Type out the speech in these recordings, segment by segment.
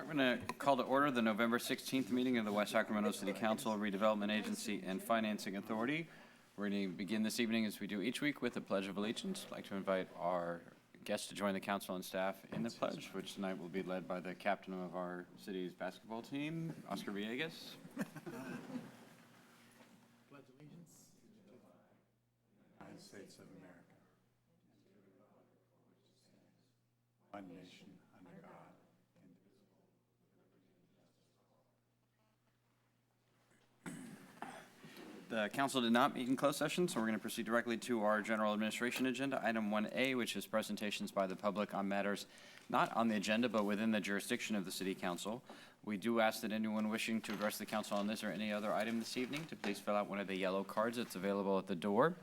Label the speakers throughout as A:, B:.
A: right, we're going to call to order the November 16th meeting of the West Sacramento City Council, Redevelopment Agency, and Financing Authority. We're going to begin this evening, as we do each week, with the Pledge of Allegiance. I'd like to invite our guests to join the council and staff in the pledge, which tonight will be led by the captain of our city's basketball team, Oscar Villegas.
B: Pledge allegiance to the United States of America, one nation under God,
A: The council did not meet in closed session, so we're going to proceed directly to our general administration agenda. Item 1A, which is presentations by the public on matters not on the agenda, but within the jurisdiction of the city council. We do ask that anyone wishing to address the council on this or any other item this evening to please fill out one of the yellow cards that's available at the door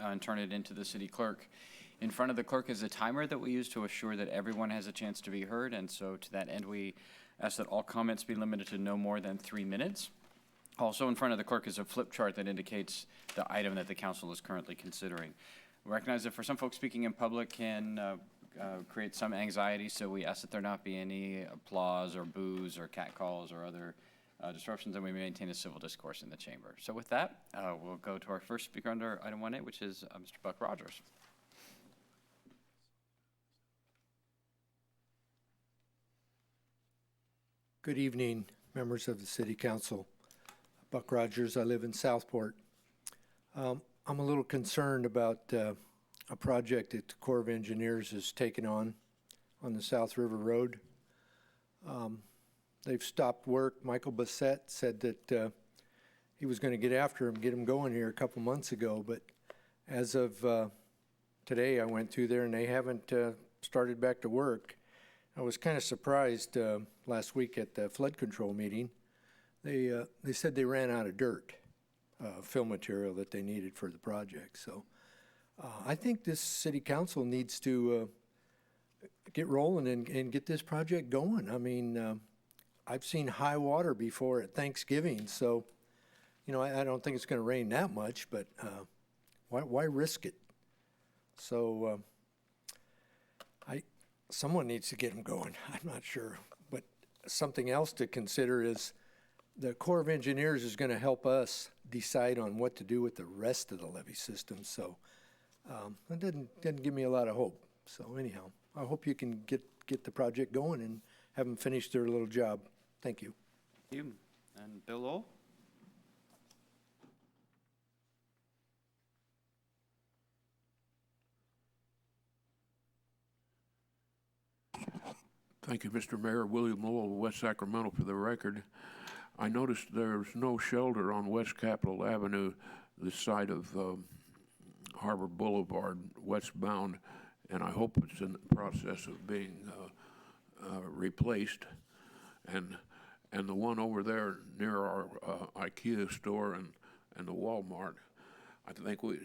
A: and turn it into the city clerk. In front of the clerk is a timer that we use to assure that everyone has a chance to be heard, and so to that end, we ask that all comments be limited to no more than 3 minutes. Also in front of the clerk is a flip chart that indicates the item that the council is currently considering. We recognize that for some folks, speaking in public can create some anxiety, so we ask that there not be any applause or boos or catcalls or other disruptions, and we maintain a civil discourse in the chamber. So with that, we'll go to our first speaker under item 1A, which is Mr. Buck Rogers.
C: Good evening, members of the City Council. Buck Rogers, I live in Southport. I'm a little concerned about a project that the Corps of Engineers has taken on the South River Road. They've stopped work. Michael Bassett said that he was going to get after him, get him going here a couple months ago, but as of today, I went through there and they haven't started back to work. I was kind of surprised last week at the flood control meeting. They said they ran out of dirt, fill material that they needed for the project. So I think this city council needs to get rolling and get this project going. I mean, I've seen high water before at Thanksgiving, so you know I don't think it's going to rain that much, but why risk it? So someone needs to get them going. I'm not sure, but something else to consider is the Corps of Engineers is going to help us decide on what to do with the rest of the levee system. So that didn't give me a lot of hope. So anyhow, I hope you can get the project going and have them finish their little job. Thank you.
A: Thank you. And Bill Lowell?
D: Thank you, Mr. Mayor. William Lowell, West Sacramento, for the record. I noticed there's no shelter on West Capitol Avenue, this side of Harbor Boulevard, westbound, and I hope it's in the process of being replaced. And the one over there near our IKEA store and the Walmart, I think we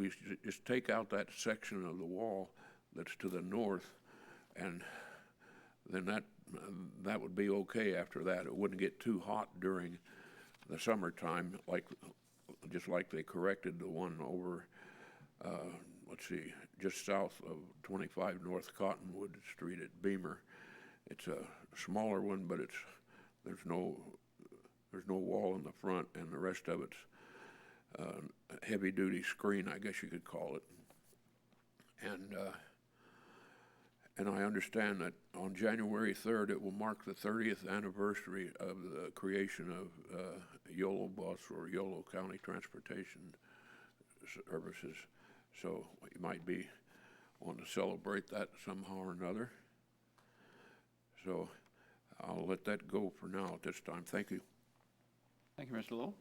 D: should just take out that section of the wall that's to the north, and then that would be okay after that. It wouldn't get too hot during the summertime, just like they corrected the one over, let's see, just south of 25 North Cottonwood Street at Beamer. It's a smaller one, but there's no wall in the front, and the rest of it's heavy-duty screen, I guess you could call it. And I understand that on January 3rd, it will mark the 30th anniversary of the creation of YOLO Bus, or YOLO County Transportation Services. So you might be wanting to celebrate that somehow or another. So I'll let that go for now at this time. Thank you.
A: Thank you, Mr. Lowell.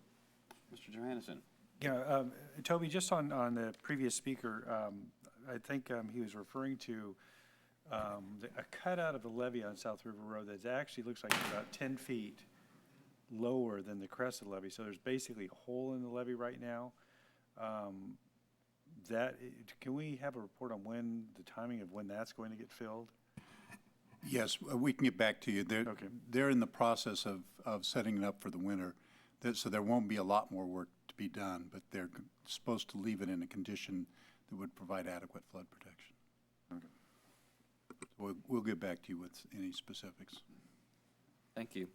A: Mr. Johannesson?
B: Yeah, Toby, just on the previous speaker, I think he was referring to a cutout of the levee on South River Road that actually looks like it's about 10 feet lower than the crest of the levee. So there's basically a hole in the levee right now. Can we have a report on the timing of when that's going to get filled?
E: Yes, we can get back to you.
B: Okay.
E: They're in the process of setting it up for the winter, so there won't be a lot more work to be done, but they're supposed to leave it in a condition that would provide adequate flood protection.
B: Okay.
E: We'll get back to you with any specifics.
A: Thank you.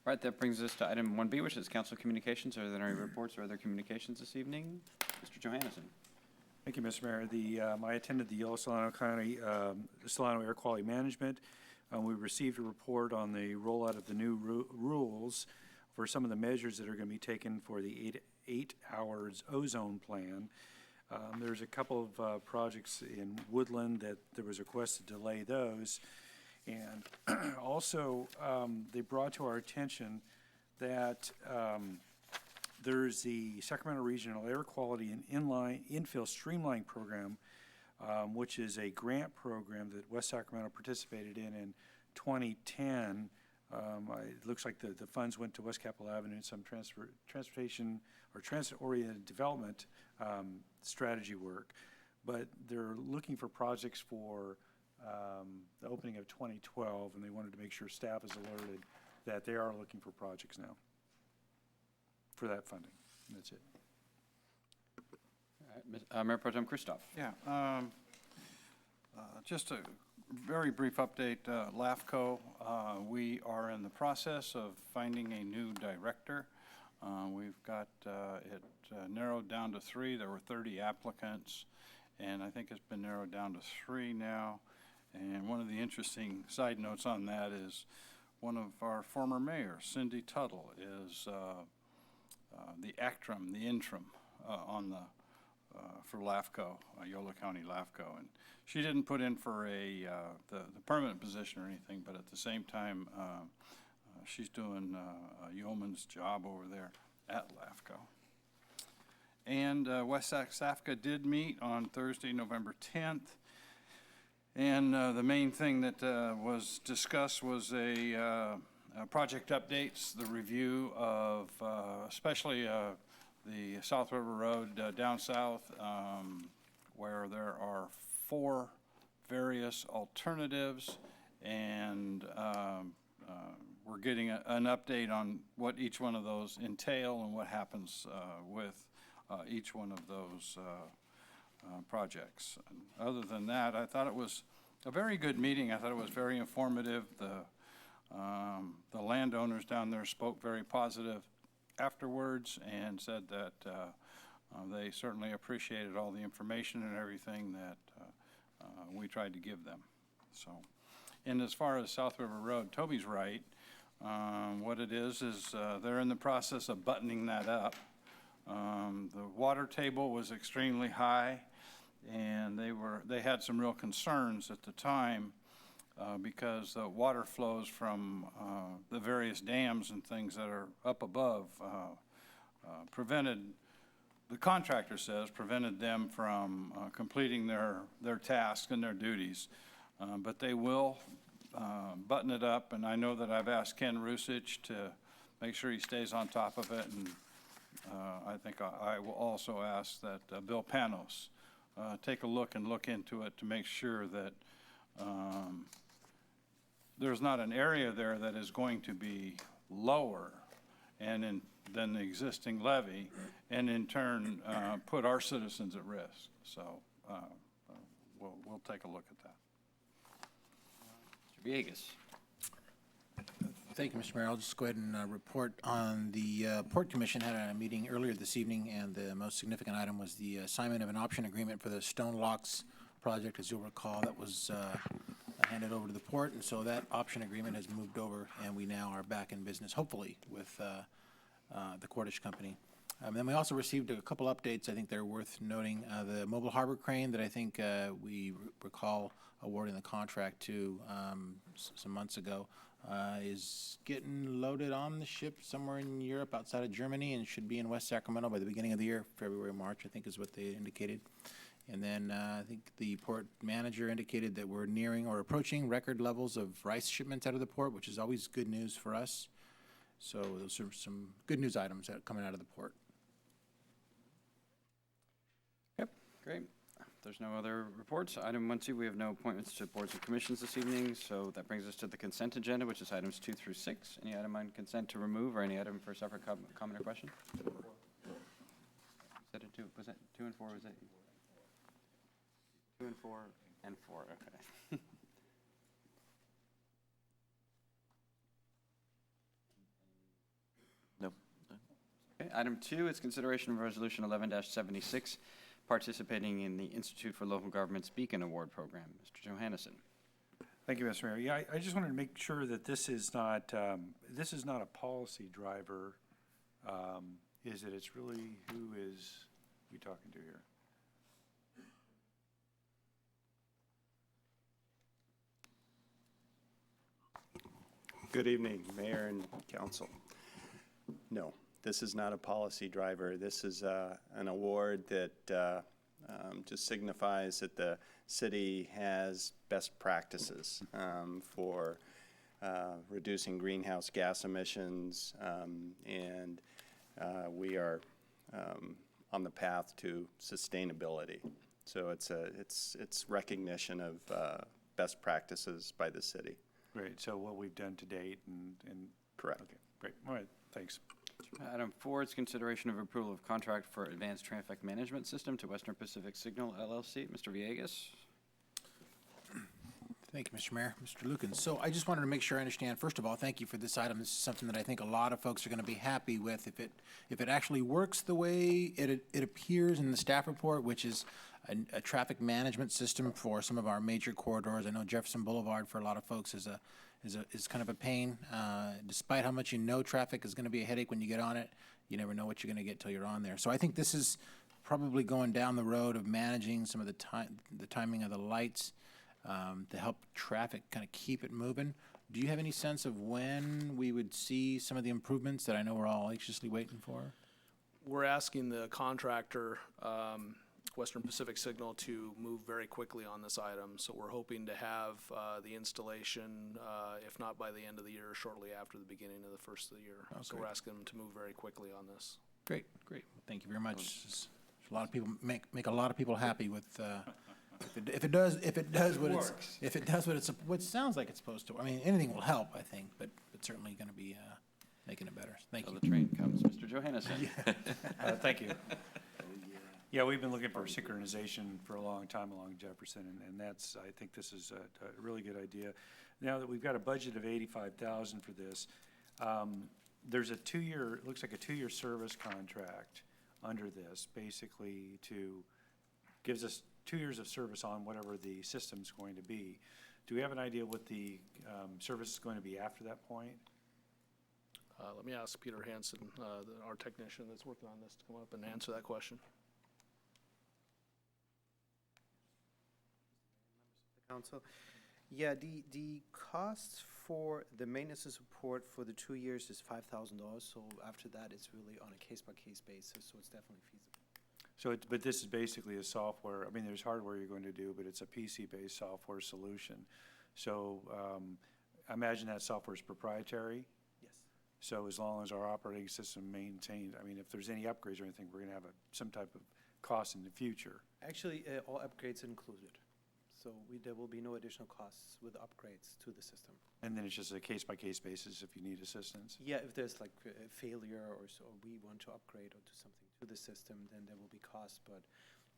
A: All right, that brings us to item 1B, which is council communications. Are there any reports or other communications this evening? Mr. Johannesson.
B: Thank you, Mr. Mayor. I attended the Yellow Solano County, Solano Air Quality Management. We received a report on the rollout of the new rules for some of the measures that are going to be taken for the 8 hours ozone plan. There's a couple of projects in Woodland that there was a request to delay those. And also, they brought to our attention that there's the Sacramento Regional Air Quality and Infill Streamline Program, which is a grant program that West Sacramento participated in 2010. It looks like the funds went to West Capitol Avenue and some transportation or transit-oriented development strategy work. But they're looking for projects for the opening of 2012, and they wanted to make sure staff is alerted that they are looking for projects now for that funding. And that's it.
A: All right, Mayor Pro Tem Christoph.
F: Yeah, just a very brief update. LAFCO, we are in the process of finding a new director. We've got it narrowed down to 3. There were 30 applicants, and I think it's been narrowed down to 3 now. And one of the interesting side notes on that is one of our former mayors, Cindy Tuttle, is the interim on the for LAFCO, Yolo County LAFCO, and she didn't put in for the permanent position or anything, but at the same time, she's doing a yeoman's job over there at LAFCO. And West SAFCA did meet on Thursday, November 10th, and the main thing that was discussed was project updates, the review of especially the South River Road down south, where there are 4 various alternatives, and we're getting an update on what each one of those entail and what happens with each one of those projects. And other than that, I thought it was a very good meeting. I thought it was very informative. The landowners down there spoke very positive afterwards and said that they certainly appreciated all the information and everything that we tried to give them. So, and as far as South River Road, Toby's right. What it is they're in the process of buttoning that up. The water table was extremely high, and they had some real concerns at the time because the water flows from the various dams and things that are up above the contractor says, prevented them from completing their tasks and their duties. But they will button it up, and I know that I've asked Ken Rusich to make sure he stays on top of it, and I think I will also ask that Bill Panos take a look into it to make sure that there's not an area there that is going to be lower than the existing levee, and in turn put our citizens at risk. So we'll take a look at that.
A: Mr. Villegas.
G: Thank you, Mr. Mayor. I'll just go ahead and report on the Port Commission had a meeting earlier this evening, and the most significant item was the assignment of an option agreement for the Stone Locks project. As you'll recall, that was handed over to the port, and so that option agreement has moved over, and we now are back in business, hopefully, with the Cordish company. Then we also received a couple updates I think they're worth noting. The mobile harbor crane that I think we recall awarding the contract to some months ago is getting loaded on the ship somewhere in Europe outside of Germany and should be in West Sacramento by the beginning of the year, February, March, I think is what they indicated. And then I think the port manager indicated that we're nearing or approaching record levels of rice shipments out of the port, which is always good news for us. So those are some good news items that are coming out of the port.
A: Yep, great. If there's no other reports, item 1C, we have no appointments to boards and commissions this evening, so that brings us to the consent agenda, which is items 2 through 6. Any item on consent to remove, or any item for separate comment or question? Was that 2 and 4? Was that 2 and 4 and 4? Okay. Item 2 is consideration of Resolution 11-76, participating in the Institute for Local Government's Beacon Award Program. Mr. Johannesson.
B: Thank you, Mr. Mayor. Yeah, I just wanted to make sure that this is not a policy driver, is it? It's really, who is we talking to here?
H: Good evening, Mayor and Council. No, this is not a policy driver. This is an award that just signifies that the city has best practices for reducing greenhouse gas emissions, and we are on the path to sustainability. So it's recognition of best practices by the city.
B: Great, so what we've done to date and.
H: Correct.
B: Okay, great, all right, thanks.
A: Item 4 is consideration of approval of contract for advanced traffic management system to Western Pacific Signal LLC. Mr. Villegas?
G: Thank you, Mr. Mayor. Mr. Lukens. So I just wanted to make sure I understand, first of all, thank you for this item. This is something that I think a lot of folks are going to be happy with if it actually works the way it appears in the staff report, which is a traffic management system for some of our major corridors. I know Jefferson Boulevard for a lot of folks is kind of a pain. Despite how much you know traffic is going to be a headache when you get on it, you never know what you're going to get till you're on there. So I think this is probably going down the road of managing some of the timing of the lights to help traffic kind of keep it moving. Do you have any sense of when we would see some of the improvements that I know we're all anxiously waiting for?
I: We're asking the contractor, Western Pacific Signal, to move very quickly on this item. So we're hoping to have the installation, if not by the end of the year, shortly after the beginning of the first of the year. So we're asking them to move very quickly on this.
G: Great. Thank you very much. A lot of people make a lot of people happy with if it does what it sounds like it's supposed to. I mean, anything will help, I think, but it's certainly going to be making it better. Thank you.
A: The train comes. Mr. Johannesson.
B: Thank you. Yeah, we've been looking for synchronization for a long time along Jefferson, and I think this is a really good idea. Now that we've got a budget of $85,000 for this, there's it looks like a 2-year service contract under this, basically gives us 2 years of service on whatever the system's going to be. Do we have an idea what the service is going to be after that point?
I: Let me ask Peter Hansen, our technician that's working on this, to come up and answer that question.
J: Council. Yeah, the cost for the maintenance and support for the 2 years is $5,000. So after that, it's really on a case-by-case basis. So it's definitely feasible.
B: So, but this is basically a software. I mean, there's hardware you're going to do, but it's a PC-based software solution. So I imagine that software is proprietary.
J: Yes.
B: So as long as our operating system maintains, I mean, if there's any upgrades or anything, we're going to have some type of cost in the future.
J: Actually, all upgrades included. So there will be no additional costs with upgrades to the system.
B: And then it's just a case-by-case basis if you need assistance?
J: Yeah, if there's like a failure or so we want to upgrade or do something to the system, then there will be costs, but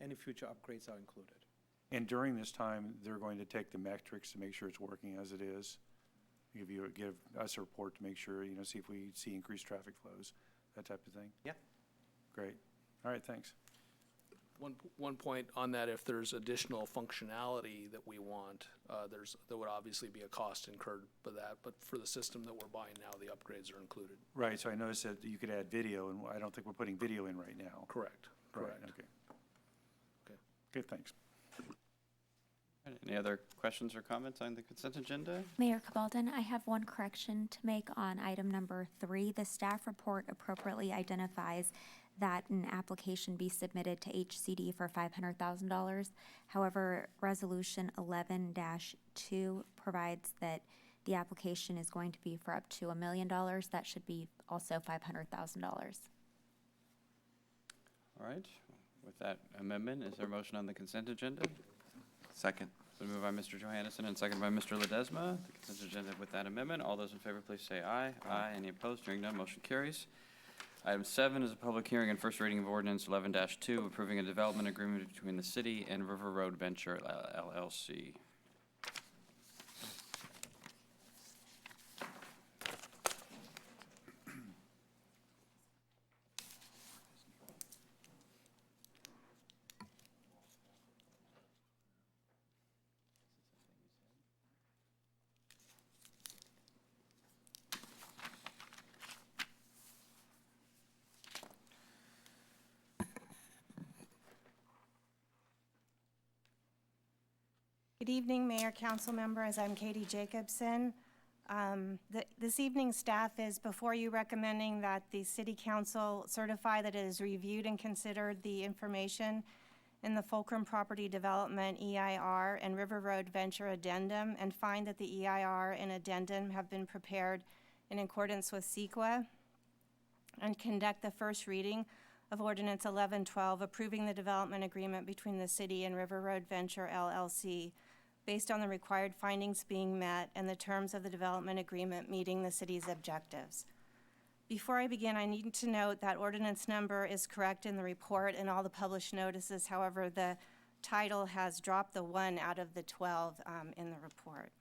J: any future upgrades are included.
B: And during this time, they're going to take the metrics to make sure it's working as it is? Give us a report to make sure, see if we see increased traffic flows, that type of thing?
J: Yeah.
B: Great. All right, thanks.
I: One point on that, if there's additional functionality that we want, there would obviously be a cost incurred for that, but for the system that we're buying now, the upgrades are included.
B: Right, so I noticed that you could add video, and I don't think we're putting video in right now.
I: Correct.
B: Right, okay, thanks.
A: Any other questions or comments on the consent agenda?
K: Mayor Cabaldon, I have one correction to make on item number 3. The staff report appropriately identifies that an application be submitted to HCD for $500,000. However, Resolution 11-2 provides that the application is going to be for up to $1 million. That should be also $500,000.
A: All right, with that amendment, is there a motion on the consent agenda?
H: Second.
A: So moved by Mr. Johannesson and seconded by Mr. Ledesma. The consent agenda with that amendment. All those in favor, please say aye. Aye. Any opposed? Hearing none, motion carries. Item 7 is a public hearing and first reading of ordinance 11-2, approving a development agreement between the city and River Road Venture LLC.
L: Good evening, Mayor, Council members. I'm Katie Jacobson. This evening, staff is before you recommending that the City Council certify that it has reviewed and considered the information in the Fulcrum Property Development EIR and River Road Venture Addendum and find that the EIR and addendum have been prepared in accordance with CEQA, and conduct the first reading of Ordinance 1112 approving the development agreement between the city and River Road Venture LLC based on the required findings being met and the terms of the development agreement meeting the city's objectives. Before I begin, I need to note that ordinance number is correct in the report and all the published notices. However, the title has dropped the 1 out of the 12 in the report.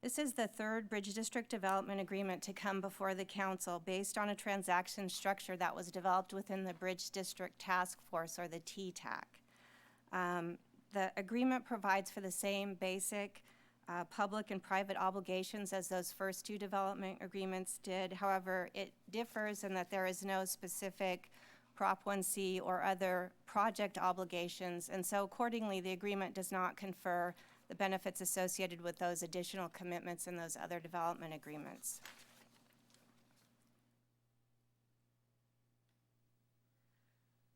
L: This is the third Bridge District Development Agreement to come before the council based on a transaction structure that was developed within the Bridge District Task Force, or the TTAC. The agreement provides for the same basic public and private obligations as those first two development agreements did. However, it differs in that there is no specific Prop 1C or other project obligations, and so accordingly, the agreement does not confer the benefits associated with those additional commitments in those other development agreements.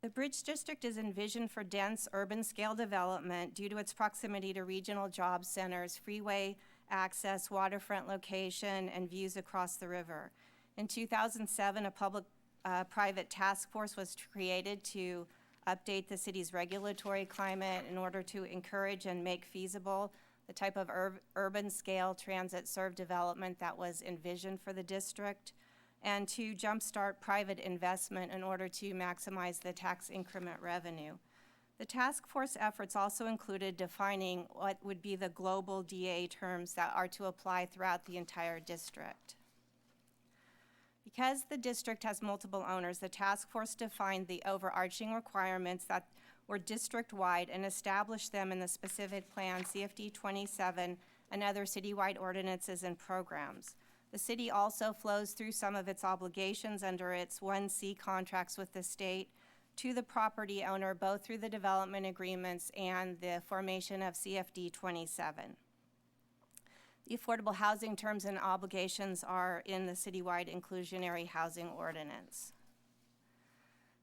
L: The Bridge District is envisioned for dense urban scale development due to its proximity to regional job centers, freeway access, waterfront location, and views across the river. In 2007, a public-private task force was created to update the city's regulatory climate in order to encourage and make feasible the type of urban scale transit served development that was envisioned for the district, and to jumpstart private investment in order to maximize the tax increment revenue. The task force efforts also included defining what would be the global DA terms that are to apply throughout the entire district. Because the district has multiple owners, the task force defined the overarching requirements that were district-wide and established them in the specific plan, CFD 27, and other citywide ordinances and programs. The city also flows through some of its obligations under its 1C contracts with the state to the property owner, both through the development agreements and the formation of CFD 27. The affordable housing terms and obligations are in the citywide inclusionary housing ordinance.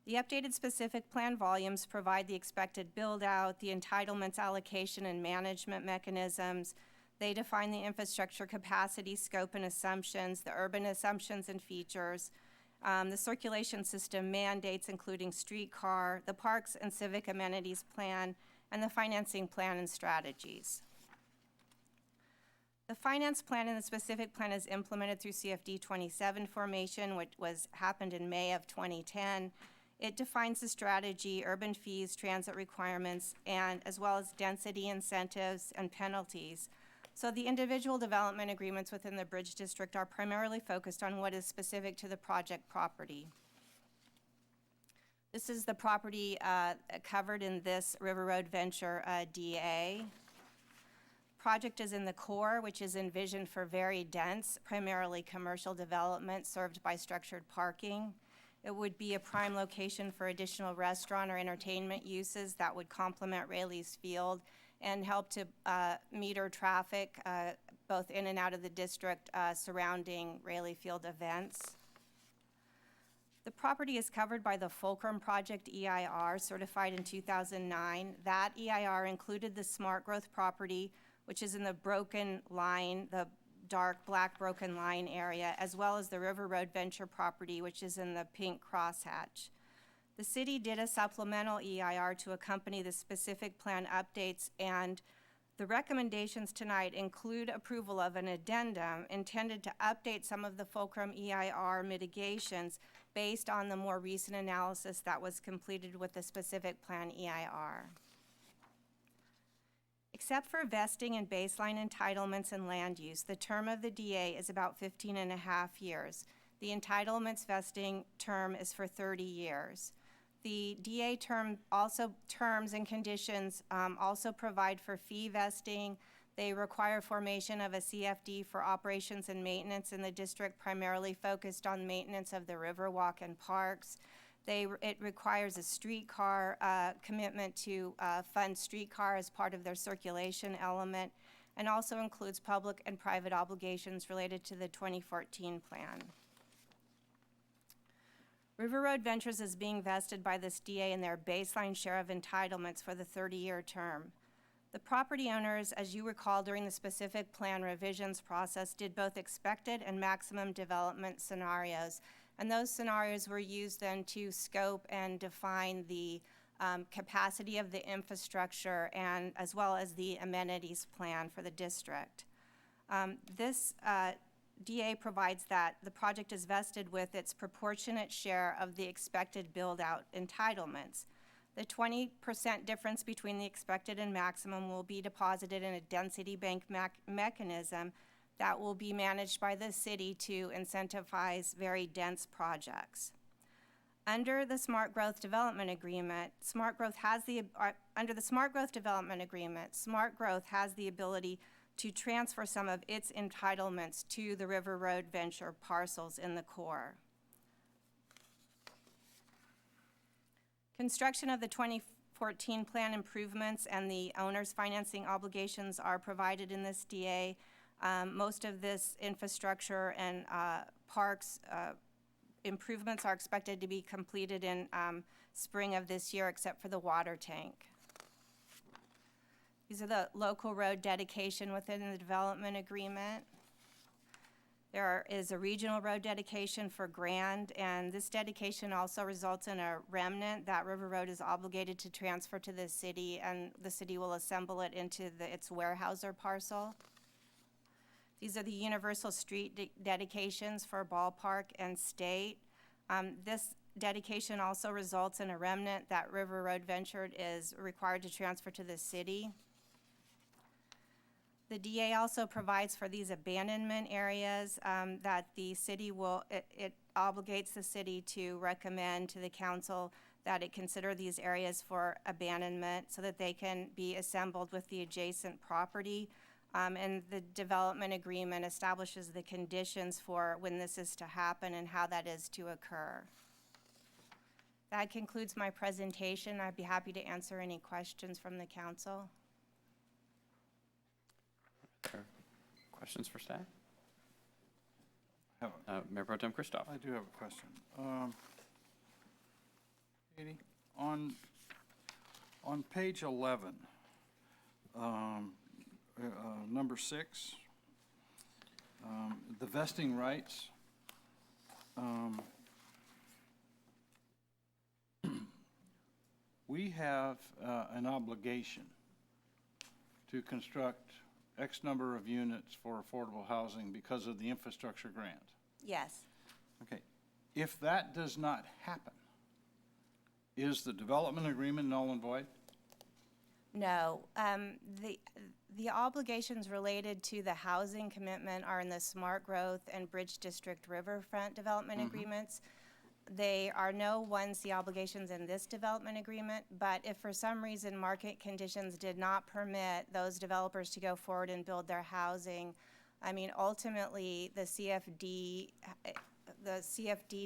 L: The updated specific plan volumes provide the expected build-out, the entitlements allocation and management mechanisms. They define the infrastructure capacity, scope, and assumptions, the urban assumptions and features, the circulation system mandates, including streetcar, the parks and civic amenities plan, and the financing plan and strategies. The finance plan and the specific plan is implemented through CFD 27 formation, which happened in May of 2010. It defines the strategy, urban fees, transit requirements, and as well as density incentives and penalties. So the individual development agreements within the Bridge District are primarily focused on what is specific to the project property. This is the property covered in this River Road Venture DA. Project is in the core, which is envisioned for very dense, primarily commercial development served by structured parking. It would be a prime location for additional restaurant or entertainment uses that would complement Rayleigh's Field and help to meter traffic both in and out of the district surrounding Rayleigh Field events. The property is covered by the Fulcrum Project EIR, certified in 2009. That EIR included the smart growth property, which is in the broken line, the dark black broken line area, as well as the River Road Venture property, which is in the pink crosshatch. The city did a supplemental EIR to accompany the specific plan updates, and the recommendations tonight include approval of an addendum intended to update some of the Fulcrum EIR mitigations based on the more recent analysis that was completed with the specific plan EIR. Except for vesting and baseline entitlements and land use, the term of the DA is about 15 and a half years. The entitlements vesting term is for 30 years. The DA terms and conditions also provide for fee vesting. They require formation of a CFD for operations and maintenance in the district, primarily focused on maintenance of the Riverwalk and parks. It requires a streetcar commitment to fund streetcar as part of their circulation element, and also includes public and private obligations related to the 2014 plan. River Road Ventures is being vested by this DA in their baseline share of entitlements for the 30-year term. The property owners, as you recall during the specific plan revisions process, did both expected and maximum development scenarios. And those scenarios were used then to scope and define the capacity of the infrastructure and as well as the amenities plan for the district. This DA provides that the project is vested with its proportionate share of the expected build-out entitlements. The 20% difference between the expected and maximum will be deposited in a density bank mechanism that will be managed by the city to incentivize very dense projects. Under the Smart Growth Development Agreement, Smart Growth has the ability to transfer some of its entitlements to the River Road Venture parcels in the core. Construction of the 2014 plan improvements and the owner's financing obligations are provided in this DA. Most of this infrastructure and parks improvements are expected to be completed in spring of this year, except for the water tank. These are the local road dedication within the development agreement. There is a regional road dedication for Grand, and this dedication also results in a remnant that River Road is obligated to transfer to the city, and the city will assemble it into its warehouser parcel. These are the universal street dedications for Ballpark and State. This dedication also results in a remnant that River Road Venture is required to transfer to the city. The DA also provides for these abandonment areas that the city it obligates the city to recommend to the council that it consider these areas for abandonment so that they can be assembled with the adjacent property. And the development agreement establishes the conditions for when this is to happen and how that is to occur. That concludes my presentation. I'd be happy to answer any questions from the council.
A: Questions for staff?
F: Have
A: Mayor Pro Tem Christoph.
F: I do have a question. Katie, on page 11, number 6, the vesting rights. We have an obligation to construct X number of units for affordable housing because of the infrastructure grant.
L: Yes.
F: Okay. If that does not happen, is the development agreement null and void?
L: No. The obligations related to the housing commitment are in the Smart Growth and Bridge District Riverfront development agreements. They are no the obligations in this development agreement, but if for some reason market conditions did not permit those developers to go forward and build their housing, I mean, ultimately the CFD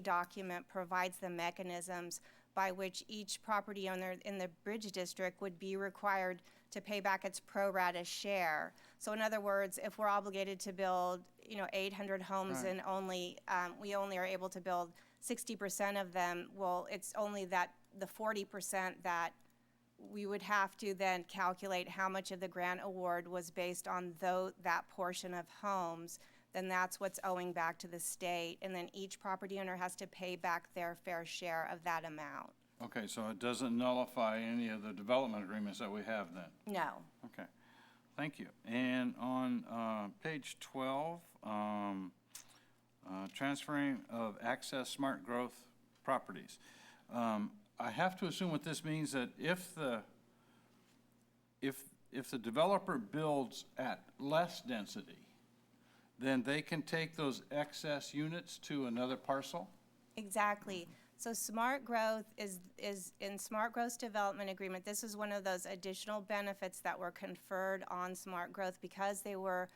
L: document provides the mechanisms by which each property owner in the Bridge District would be required to pay back its pro rata share. So in other words, if we're obligated to build, 800 homes and we only are able to build 60% of them, well, it's only that the 40% that we would have to then calculate how much of the grant award was based on that portion of homes, then that's what's owing back to the state, and then each property owner has to pay back their fair share of that amount.
F: Okay, so it doesn't nullify any of the development agreements that we have then?
L: No.
F: Okay, thank you. And on page 12, transferring of access smart growth properties. I have to assume what this means that if the developer builds at less density, then they can take those excess units to another parcel?
L: Exactly. So Smart Growth is in Smart Growth's development agreement. This is one of those additional benefits that were conferred on Smart Growth because they were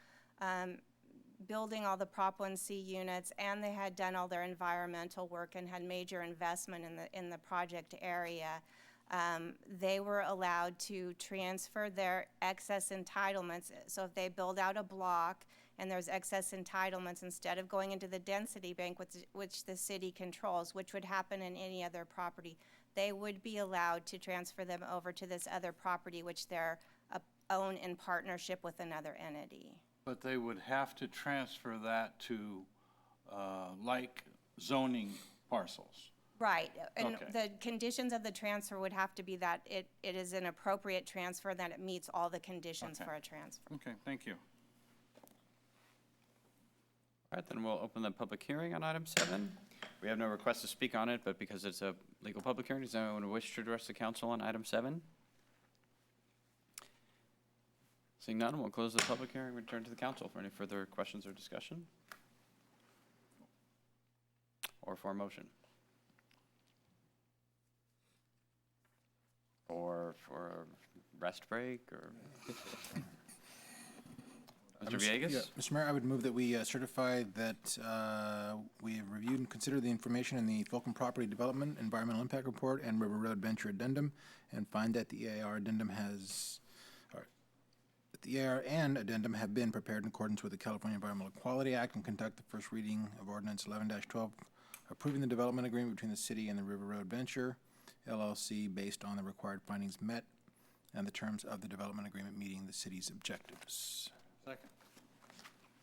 L: building all the Prop 1C units, and they had done all their environmental work and had major investment in the project area, they were allowed to transfer their excess entitlements. So if they build out a block and there's excess entitlements, instead of going into the density bank, which the city controls, which would happen in any other property, they would be allowed to transfer them over to this other property, which they're own in partnership with another entity.
F: But they would have to transfer that to, like zoning parcels.
L: Right, and
F: Okay.
L: the conditions of the transfer would have to be that it is an appropriate transfer, that it meets all the conditions
F: Okay.
L: for a transfer.
F: Okay, thank you.
A: All right, then we'll open the public hearing on item 7. We have no request to speak on it, but because it's a legal public hearing, does anyone wish to address the council on item 7? Seeing none, we'll close the public hearing and return to the council for any further questions or discussion. Or for a motion. Or for a rest break, or? Mr. Villegas?
G: Yeah, Mr. Mayor, I would move that we certify that we have reviewed and considered the information in the Fulcrum Property Development Environmental Impact Report and River Road Venture Addendum, and find that the EAR addendum addendum have been prepared in accordance with the California Environmental Quality Act, and conduct the first reading of Ordinance 11-12, approving the development agreement between the city and the River Road Venture LLC based on the required findings met and the terms of the development agreement meeting the city's objectives.
F: Second.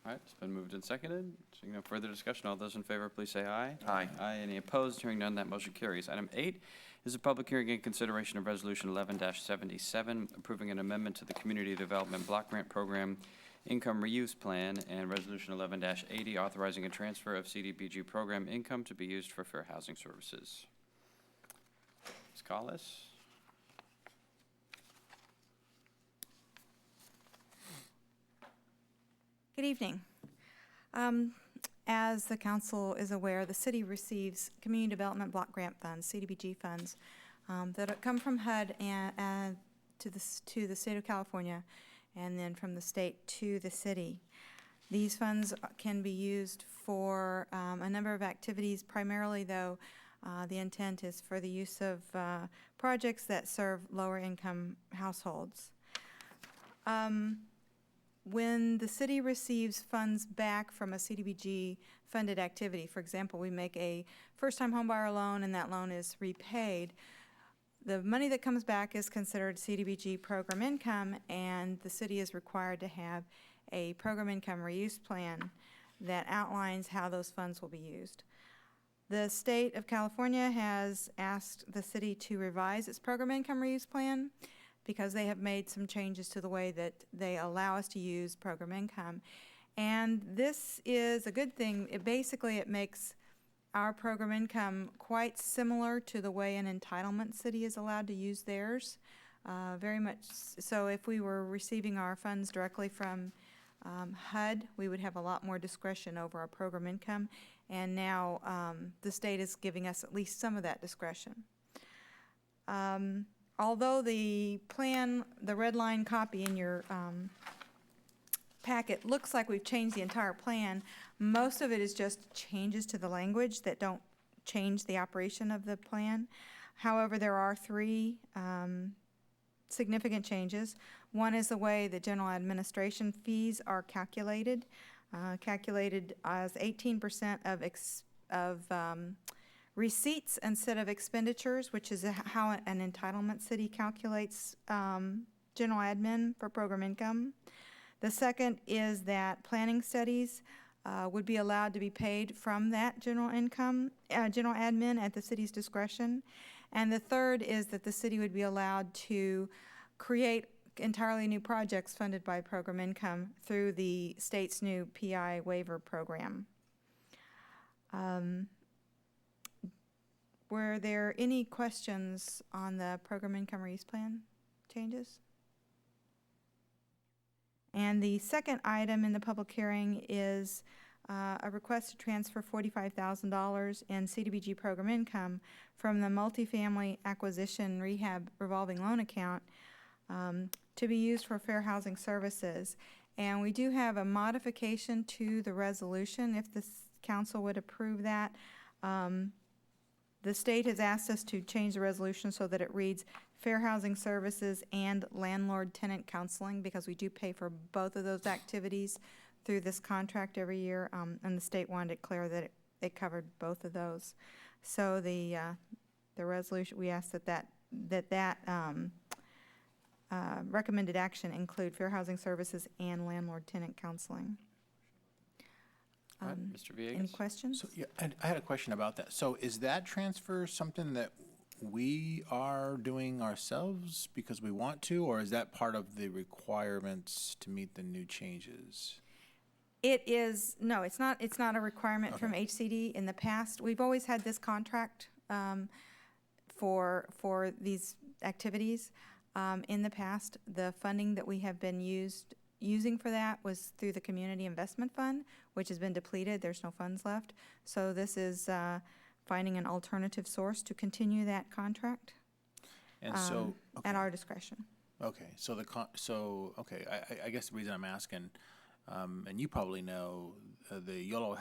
A: All right, it's been moved and seconded. Seeing no further discussion, all those in favor, please say aye. Aye. Aye. Any opposed? Hearing none, that motion carries. Item 8 is a public hearing in consideration of Resolution 11-77, approving an amendment to the Community Development Block Grant Program Income Reuse Plan, and Resolution 11-80, authorizing a transfer of CDBG program income to be used for fair housing services. Ms. Collis?
M: Good evening. As the council is aware, the city receives Community Development Block Grant Funds, CDBG funds, that come from HUD and to the state of California, and then from the state to the city. These funds can be used for a number of activities. Primarily, though, the intent is for the use of projects that serve lower income households. When the city receives funds back from a CDBG funded activity, for example, we make a first-time homebuyer loan and that loan is repaid, the money that comes back is considered CDBG program income, and the city is required to have a program income reuse plan that outlines how those funds will be used. The state of California has asked the city to revise its program income reuse plan because they have made some changes to the way that they allow us to use program income. And this is a good thing. It makes our program income quite similar to the way an entitlement city is allowed to use theirs. Very much so. If we were receiving our funds directly from HUD, we would have a lot more discretion over our program income. And now the state is giving us at least some of that discretion. Although the plan, the red line copy in your packet looks like we've changed the entire plan, most of it is just changes to the language that don't change the operation of the plan. However, there are 3 significant changes. One is the way the general administration fees are calculated, calculated as 18% of receipts instead of expenditures, which is how an entitlement city calculates general admin for program income. The second is that planning studies would be allowed to be paid from that general admin at the city's discretion. And the third is that the city would be allowed to create entirely new projects funded by program income through the state's new PI waiver program. Were there any questions on the program income reuse plan changes? And the second item in the public hearing is a request to transfer $45,000 in CDBG program income from the multifamily acquisition rehab revolving loan account to be used for fair housing services. And we do have a modification to the resolution, if the council would approve that. The state has asked us to change the resolution so that it reads fair housing services and landlord-tenant counseling, because we do pay for both of those activities through this contract every year, and the state wanted it clear that it covered both of those. So the resolution, we asked that recommended action include fair housing services and landlord-tenant counseling.
A: All right, Mr. Villegas?
M: Any questions?
G: So, yeah, I had a question about that. So is that transfer something that we are doing ourselves because we want to, or is that part of the requirements to meet the new changes?
M: It is, no, it's not a requirement from HCD. In the past, we've always had this contract for these activities. In the past, the funding that we have been using for that was through the Community Investment Fund, which has been depleted. There's no funds left. So this is finding an alternative source to continue that contract.
G: And so,
M: At our discretion.
G: okay, so I guess the reason I'm asking, and you probably know, the Yellow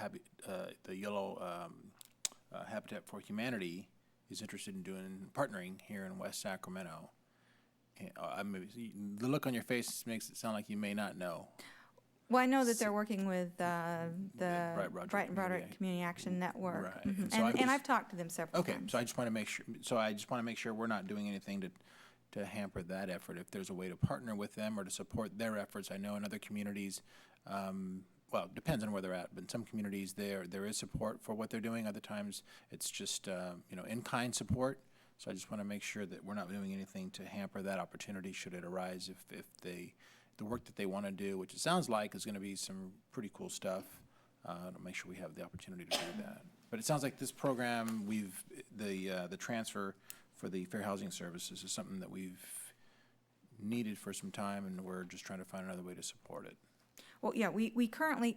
G: Habitat for Humanity is interested in partnering here in West Sacramento. The look on your face makes it sound like you may not know.
M: Well, I know that they're working with the
G: Bright and
M: Broderick Community Action Network.
G: Right.
M: Mhm.
G: And so
M: And I've talked to them several
G: Okay,
M: times.
G: so I just want to make sure. So I just want to make sure we're not doing anything to hamper that effort. If there's a way to partner with them or to support their efforts, I know in other communities, well, it depends on where they're at. But in some communities, there is support for what they're doing. Other times, it's just in-kind support. So I just want to make sure that we're not doing anything to hamper that opportunity should it arise if the work that they want to do, which it sounds like is going to be some pretty cool stuff, to make sure we have the opportunity to do that. But it sounds like this program, the transfer for the fair housing services is something that we've needed for some time, and we're just trying to find another way to support it.
M: Well, yeah, we currently,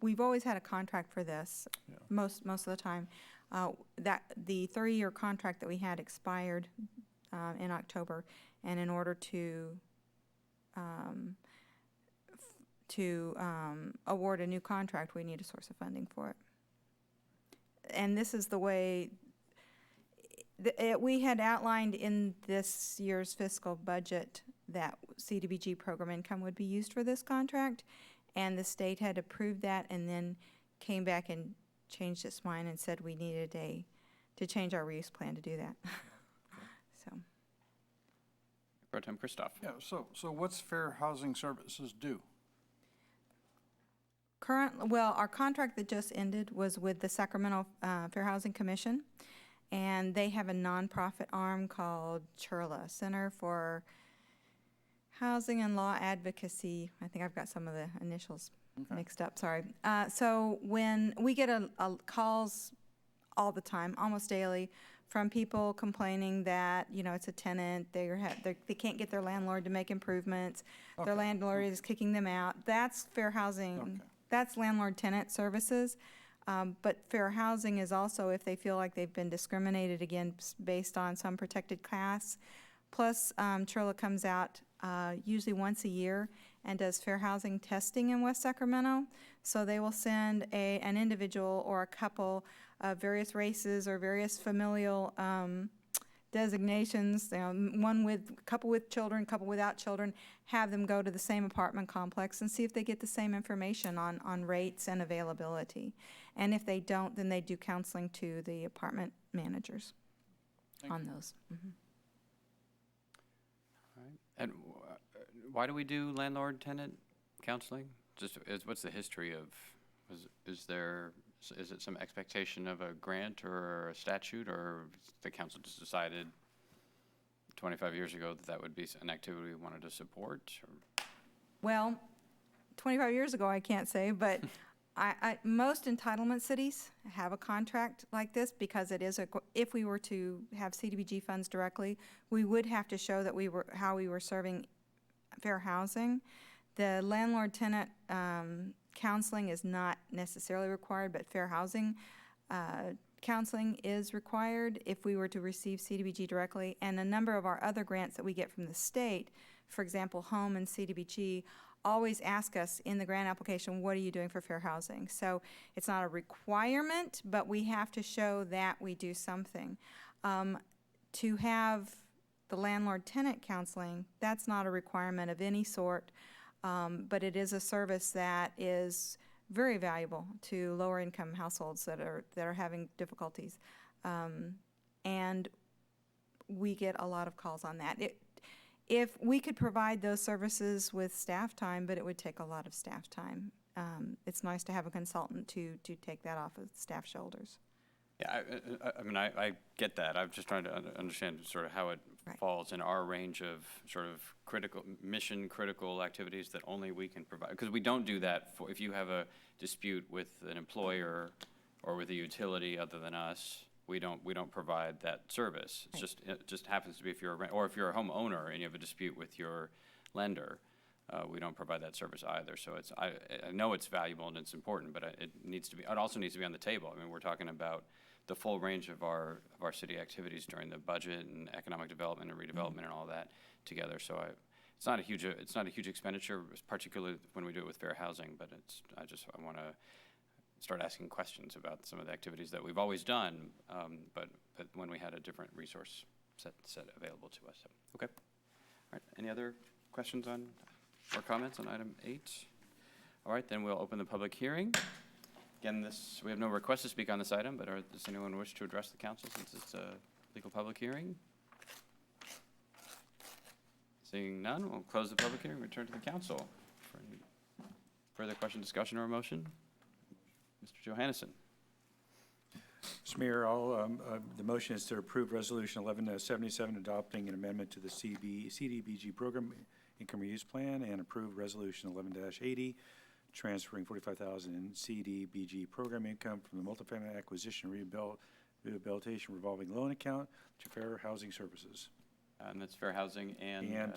M: we've always had a contract for this,
G: Yeah.
M: most of the time. That the 3-year contract that we had expired in October, and in order to award a new contract, we need a source of funding for it. And this is the way we had outlined in this year's fiscal budget that CDBG program income would be used for this contract, and the state had approved that and then came back and changed its mind and said we needed to change our reuse plan to do that. So.
A: Pro Tem Christoph.
F: Yeah, so what's Fair Housing Services do?
M: Our contract that just ended was with the Sacramento Fair Housing Commission, and they have a nonprofit arm called CHIRLA, Center for Housing and Law Advocacy. I think I've got some of the initials mixed up, sorry. So when we get calls all the time, almost daily, from people complaining that, it's a tenant, they can't get their landlord to make improvements, their landlord is kicking them out. That's fair housing. That's landlord-tenant services. But fair housing is also if they feel like they've been discriminated against based on some protected class. Plus, CHIRLA comes out usually once a year and does fair housing testing in West Sacramento. So they will send an individual or a couple of various races or various familial designations, couple with children, couple without children, have them go to the same apartment complex and see if they get the same information on rates and availability. And if they don't, then they do counseling to the apartment managers on those. Mm-hmm.
A: All right. And why do we do landlord-tenant counseling? What's the history of, is it some expectation of a grant or a statute, or the council just decided 25 years ago that would be an activity we wanted to support? Or?
M: Well, 25 years ago, I can't say, but most entitlement cities have a contract like this because it is if we were to have CDBG funds directly, we would have to show that how we were serving fair housing. The landlord-tenant counseling is not necessarily required, but fair housing counseling is required if we were to receive CDBG directly. And a number of our other grants that we get from the state, for example, home and CDBG, always ask us in the grant application, what are you doing for fair housing? So it's not a requirement, but we have to show that we do something. To have the landlord-tenant counseling, that's not a requirement of any sort, but it is a service that is very valuable to lower-income households that are having difficulties. And we get a lot of calls on that. If we could provide those services with staff time, but it would take a lot of staff time. It's nice to have a consultant to take that off of staff shoulders.
A: Yeah, I mean, I get that. I'm just trying to understand sort of how it
M: Right.
A: falls in our range of sort of mission-critical activities that only we can provide. Because we don't do that for, if you have a dispute with an employer or with a utility other than us, we don't provide that service. It's just, it just happens to be if you're or if you're a homeowner and you have a dispute with your lender, we don't provide that service either. So it's, I know it's valuable and it's important, but it also needs to be on the table. I mean, we're talking about the full range of our city activities during the budget and economic development and redevelopment and all that together. So it's not a huge expenditure, particularly when we do it with fair housing, but I want to start asking questions about some of the activities that we've always done, but when we had a different resource set available to us. So, okay. All right. Any other questions on or comments on item 8? All right, then we'll open the public hearing. Again, we have no request to speak on this item, but does anyone wish to address the council since it's a legal public hearing? Seeing none, we'll close the public hearing, return to the council. For any further question, discussion, or motion? Mr. Johannesson.
B: Mr. Mayor, the motion is to approve Resolution 1177, adopting an amendment to the CDBG program income reuse plan, and approve Resolution 11-80, transferring $45,000 in CDBG program income from the multifamily acquisition rehabilitation revolving loan account to Fair Housing Services.
A: And that's fair housing and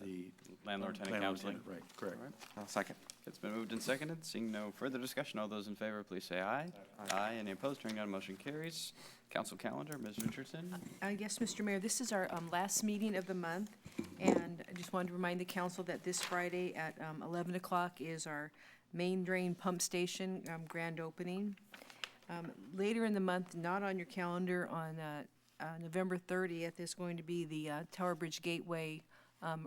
B: the
A: landlord-tenant counseling.
B: Right, correct.
A: All right.
H: I'll second.
A: It's been moved and seconded. Seeing no further discussion, all those in favor, please say aye. Aye. Any opposed? Hearing none, motion carries. Council calendar, Ms. Richardson.
N: Yes, Mr. Mayor, this is our last meeting of the month, and I just wanted to remind the council that this Friday at 11 o'clock is our main drain pump station grand opening. Later in the month, not on your calendar, on November 30th is going to be the Tower Bridge Gateway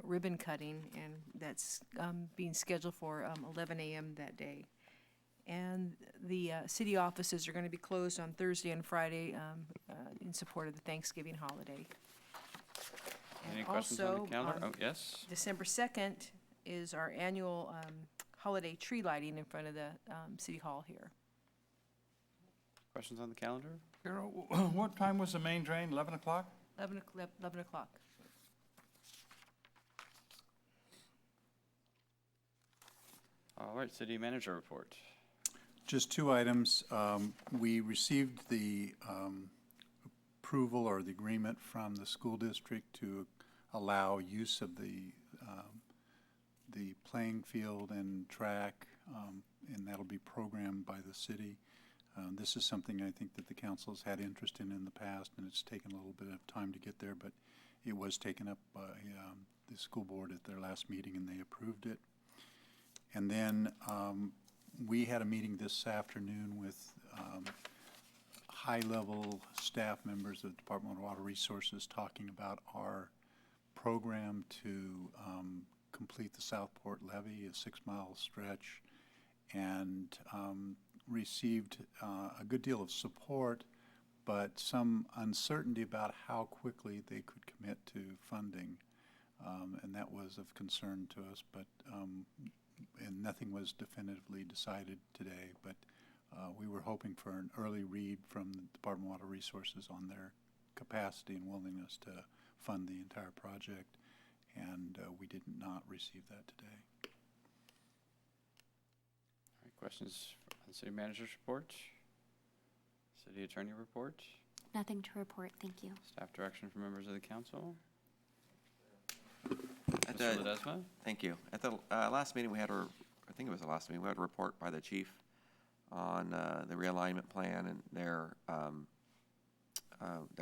N: ribbon cutting, and that's being scheduled for 11 a.m. that day. And the city offices are going to be closed on Thursday and Friday in support of the Thanksgiving holiday.
A: Any
N: And
A: questions on
N: also,
A: the calendar? Oh, yes.
N: December 2nd is our annual holiday tree lighting in front of the city hall here.
A: Questions on the calendar?
F: Carol, what time was the main drain, 11 o'clock?
N: 11 o'clock.
A: All right, city manager report.
E: Just 2 items. We received the approval or the agreement from the school district to allow use of the playing field and track, and that'll be programmed by the city. This is something I think that the council has had interest in the past, and it's taken a little bit of time to get there, but it was taken up by the school board at their last meeting, and they approved it. And then we had a meeting this afternoon with high-level staff members of the Department of Water Resources talking about our program to complete the Southport levee, a 6-mile stretch, and received a good deal of support, but some uncertainty about how quickly they could commit to funding, and that was of concern to us, but and nothing was definitively decided today, but we were hoping for an early read from the Department of Water Resources on their capacity and willingness to fund the entire project, and we did not receive that today.
A: All right, questions on the city manager's report? City attorney report?
K: Nothing to report, thank you.
A: Staff direction from members of the council?
O: At
A: Mr.
O: the-
A: Ledesma?
O: Thank you. At the last meeting, we had I think it was the last meeting, we had a report by the chief on the realignment plan and their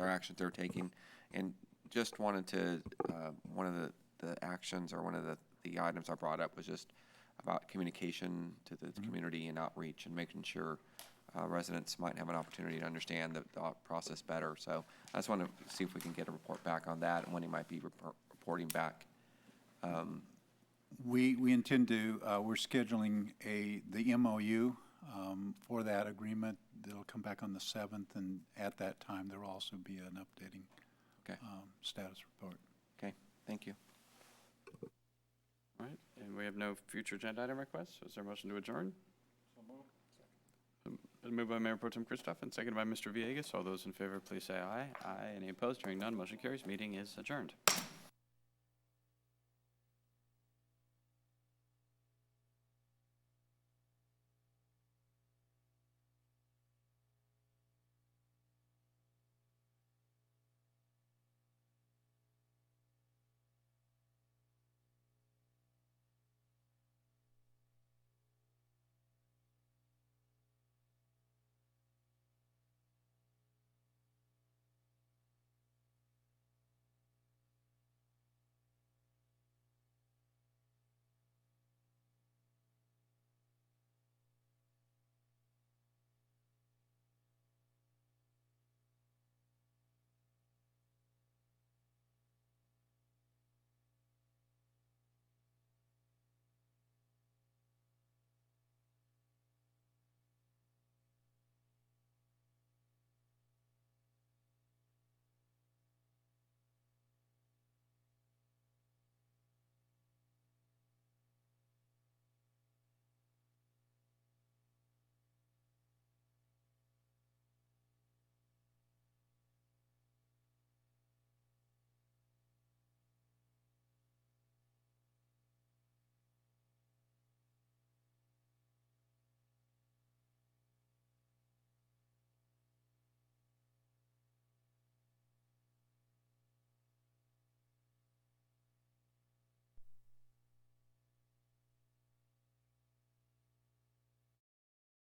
O: actions they're taking. And just wanted to, one of the actions or one of the items I brought up was just about communication to the community and outreach and making sure residents might have an opportunity to understand the process better. So I just want to see if we can get a report back on that and when he might be reporting back.
E: We intend to, we're scheduling the MOU for that agreement. It'll come back on the 7th, and at that time, there will also be an updating
O: Okay.
E: status report.
O: Okay, thank you.
A: All right, and we have no future agenda item requests. Is there a motion to adjourn? Been moved by Mayor Pro Tem Christoff and seconded by Mr. Villegas. All those in favor, please say aye. Aye. Any opposed? Hearing none, motion carries. Meeting is adjourned.